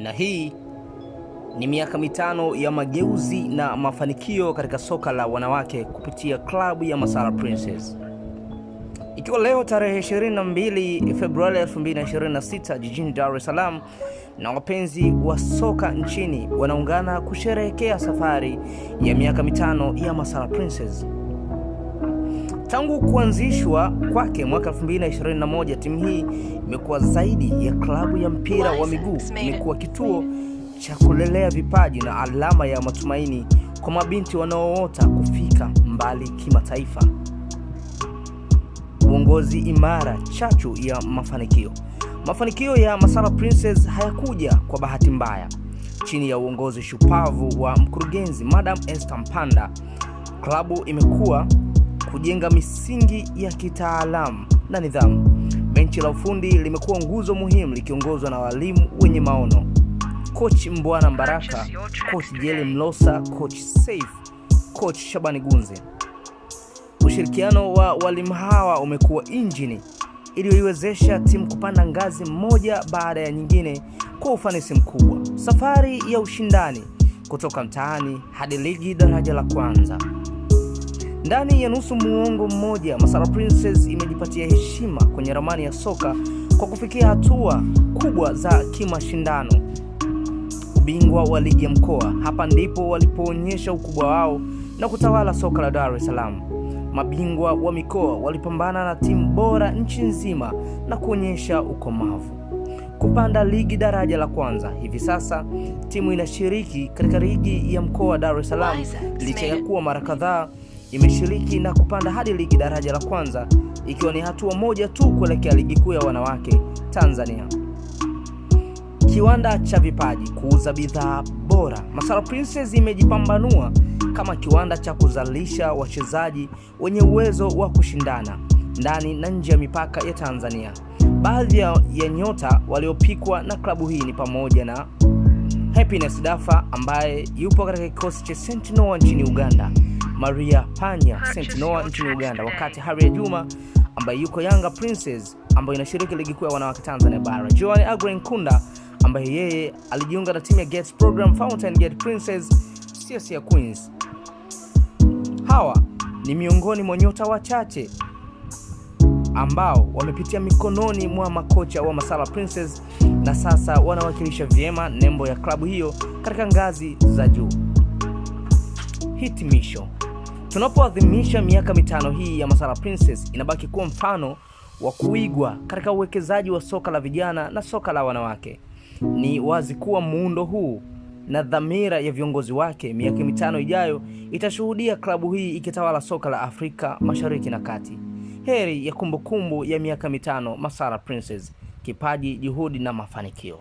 Na hii ni miaka mitano ya mageuzi na mafanikio katika soka la wanawake kupitia klabu ya Masala Princess. Ikiwa leo tarehe 22 Februari 2026 jijini Dar es Salaam, na wapenzi wa soka nchini wanaungana kusherehekea safari ya miaka mitano ya Masala Princess. Tangu kuanzishwa kwake mwaka 2021, timu hii imekuwa zaidi ya klabu ya mpira wa miguu. Imekuwa kituo cha kulelea vipaji na alama ya matumaini kwa mabinti wanaoota kufika mbali kimataifa. Uongozi imara, chachu ya mafanikio. Mafanikio ya Masala Princess hayakuja kwa bahati mbaya. Chini ya uongozi shupavu wa mkurugenzi Madam Esther Mpanda, klabu imekuwa kujenga misingi ya kitaalamu na nidhamu. Benchi la ufundi limekuwa nguzo muhimu likiongozwa na walimu wenye maono. Coach Mbwana Mbaraka, Coach Jeli Mlosa, Coach Saif, Coach Shabani Gunze. Ushirikiano wa walimu hawa umekuwa injini iliyoiwezesha timu kupanda ngazi moja baada ya nyingine kwa ufanisi mkubwa. Safari ya ushindani kutoka mtaani hadi ligi daraja la kwanza. Ndani ya nusu muongo mmoja, Masala Princess imejipatia heshima kwenye ramani ya soka kwa kufikia hatua kubwa za kimashindano. Ubingwa wa ligi ya mkoa, hapa ndipo walipoonyesha ukubwa wao na kutawala soka la Dar es Salaam. Mabingwa wa mikoa walipambana na timu bora nchi nzima na kuonyesha ukomavu. Kupanda ligi daraja la kwanza, hivi sasa timu inashiriki katika ligi ya mkoa Dar es Salaam, licha ya kuwa mara kadhaa imeshiriki na kupanda hadi ligi daraja la kwanza, ikiwa ni hatua moja tu kuelekea ligi kuu ya wanawake Tanzania. Kiwanda cha vipaji, kuuza bidhaa bora. Masala Princess imejipambanua kama kiwanda cha kuzalisha wachezaji wenye uwezo wa kushindana ndani na nje ya mipaka ya Tanzania. Baadhi ya nyota waliopikwa na klabu hii ni pamoja na Happiness Dafa ambaye yupo katika kikosi cha St. Noah nchini Uganda, Maria Panya St. Noah nchini Uganda, wakati Harriet Juma ambaye yuko Yanga Princess ambayo inashiriki ligi kuu ya wanawake Tanzania bara, Joan Agren Kunda ambaye yeye alijiunga na timu ya Gates Program Fountain Gate Princess Sia Queens. Hawa ni miongoni mwa nyota wachache ambao wamepitia mikononi mwa makocha wa Masala Princess na sasa wanawakilisha vyema nembo ya klabu hiyo katika ngazi za juu. Hitimisho. Tunapoadhimisha miaka mitano hii ya Masala Princess, inabaki kuwa mfano wa kuigwa katika uwekezaji wa soka la vijana na soka la wanawake. Ni wazi kuwa muundo huu na dhamira ya viongozi wake, miaka mitano ijayo itashuhudia klabu hii ikitawala soka la Afrika Mashariki na Kati. Heri ya kumbukumbu ya miaka mitano Masala Princess, kipaji, juhudi na mafanikio.